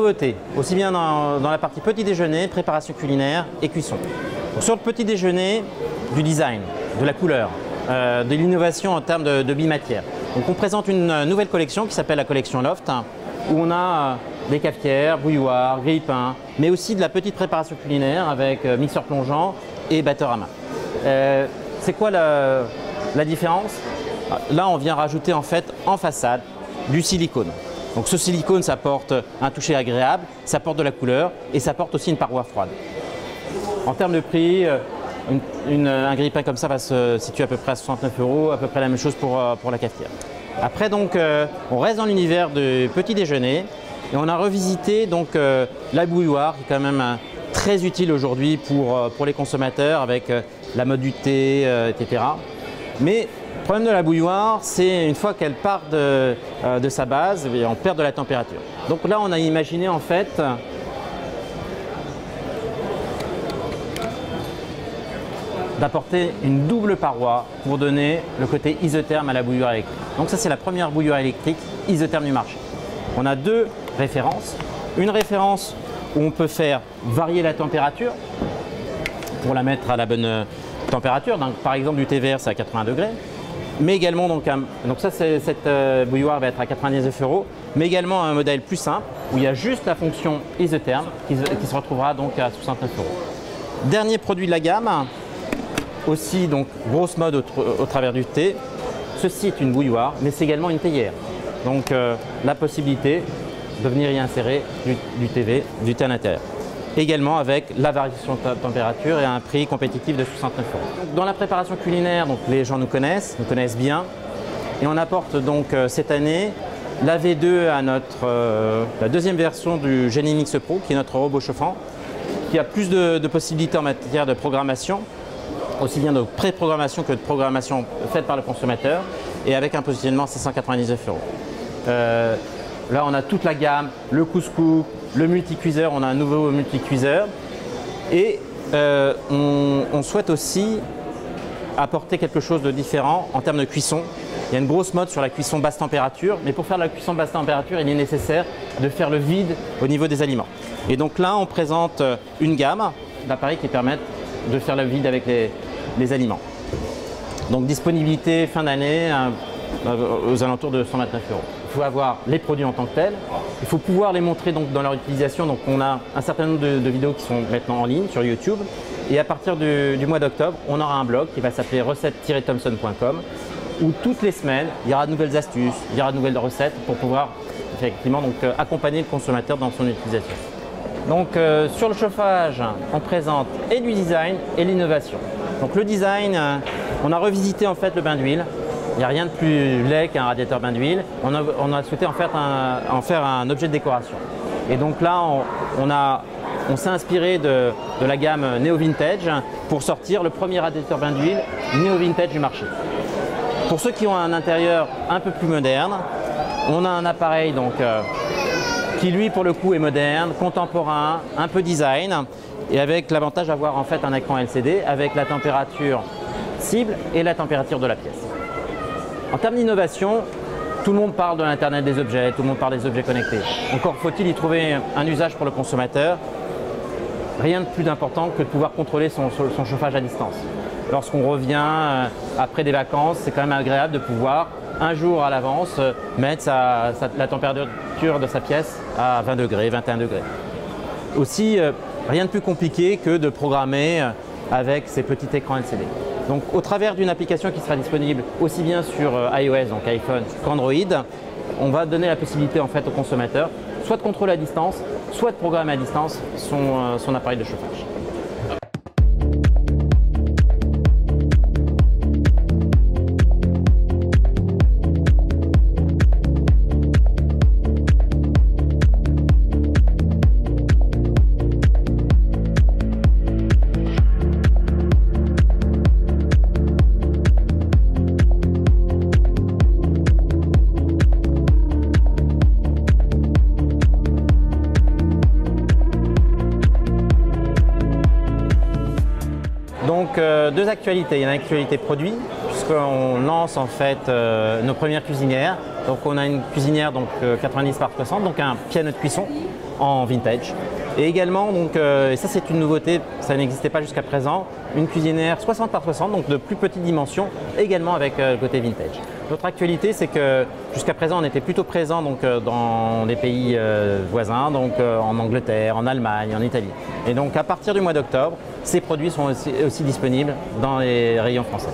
nouveautés, aussi bien dans la partie petit déjeuner, préparation culinaire et cuisson. Donc, sur le petit déjeuner, du design, de la couleur, de l'innovation en termes de bimatière. Donc on présente une nouvelle collection qui s'appelle la collection Loft, où on a des cafetières, bouilloires, grille-pain, mais aussi de la petite préparation culinaire avec mixeur plongeant et batteur à main. C'est quoi la différence? Là, on vient rajouter en fait en façade du silicone. Donc ce silicone, ça apporte un toucher agréable, ça apporte de la couleur et ça apporte aussi une paroi froide. En termes de prix, un grille-pain comme ça va se situer à peu près à 69 €, à peu près la même chose pour la cafetière. Après, donc, on reste dans l'univers du petit déjeuner et on a revisité donc, la bouilloire qui est quand même très utile aujourd'hui pour les consommateurs avec la mode du thé, etc. Mais le problème de la bouilloire, c'est une fois qu'elle part de sa base, on perd de la température. Donc là, on a imaginé en fait d'apporter une double paroi pour donner le côté isotherme à la bouilloire électrique. Donc ça, c'est la première bouilloire électrique isotherme du marché. On a deux références. Une référence où on peut faire varier la température pour la mettre à la bonne température. Donc, par exemple, du thé vert, c'est à 80 degrés. Mais également, donc ça, cette bouilloire va être à 99 €. Mais également un modèle plus simple où il y a juste la fonction isotherme qui se retrouvera donc à 69 €. Dernier produit de la gamme. Aussi, donc, grosse mode au travers du thé. Ceci est une bouilloire, mais c'est également une théière. Donc, la possibilité de venir y insérer du thé à l'intérieur. Également avec la variation de température et un prix compétitif de 69 €. Dans la préparation culinaire, donc, les gens nous connaissent bien. Et on apporte donc cette année la V2 à la deuxième version du Genimix Pro, qui est notre robot chauffant, qui a plus de possibilités en matière de programmation, aussi bien de pré-programmation que de programmation faite par le consommateur, et avec un positionnement à 699 €. Là, on a toute la gamme, le couscous, le multicuiseur, on a un nouveau multicuiseur. Et on souhaite aussi apporter quelque chose de différent en termes de cuisson. Il y a une grosse mode sur la cuisson basse température, mais pour faire la cuisson basse température, il est nécessaire de faire le vide au niveau des aliments. Et donc là, on présente une gamme d'appareils qui permettent de faire le vide avec les aliments. Donc disponibilité fin d'année aux alentours de 129 €. Il faut avoir les produits en tant que tels, il faut pouvoir les montrer donc, dans leur utilisation. Donc on a un certain nombre de vidéos qui sont maintenant en ligne sur YouTube. Et à partir du mois d'octobre, on aura un blog qui va s'appeler recette-thomson.com où toutes les semaines, il y aura de nouvelles astuces, il y aura de nouvelles recettes pour pouvoir effectivement donc, accompagner le consommateur dans son utilisation. Donc sur le chauffage, on présente et du design et l'innovation. Donc le design, on a revisité en fait le bain d'huile. Il n'y a rien de plus laid qu'un radiateur bain d'huile. On a souhaité en faire un objet de décoration. Et donc là, on s'est inspiré de la gamme Neo Vintage pour sortir le premier radiateur bain d'huile Neo Vintage du marché. Pour ceux qui ont un intérieur un peu plus moderne, on a un appareil donc, qui lui pour le coup est moderne, contemporain, un peu design et avec l'avantage d'avoir en fait un écran LCD avec la température cible et la température de la pièce. En termes d'innovation, tout le monde parle de l'Internet des objets, tout le monde parle des objets connectés. Encore faut-il y trouver un usage pour le consommateur. Rien de plus important que de pouvoir contrôler son chauffage à distance. Lorsqu'on revient après des vacances, c'est quand même agréable de pouvoir, un jour à l'avance, mettre la température de sa pièce à 20 degrés, 21 degrés. Aussi, rien de plus compliqué que de programmer avec ces petits écrans LCD. Donc au travers d'une application qui sera disponible aussi bien sur iOS, donc iPhone, qu'Android, on va donner la possibilité en fait au consommateur soit de contrôler à distance, soit de programmer à distance son appareil de chauffage. Donc deux actualités, il y a une actualité produit puisqu'on lance en fait nos premières cuisinières. Donc on a une cuisinière donc 90 par 60, donc un piano de cuisson en vintage. Et également, donc, et ça c'est une nouveauté, ça n'existait pas jusqu'à présent, une cuisinière 60 par 60, donc de plus petite dimension, également avec le côté vintage. Notre actualité, c'est que jusqu'à présent, on était plutôt présent donc, dans les pays voisins, donc en Angleterre, en Allemagne, en Italie. Et donc à partir du mois d'octobre, ces produits sont aussi disponibles dans les rayons français.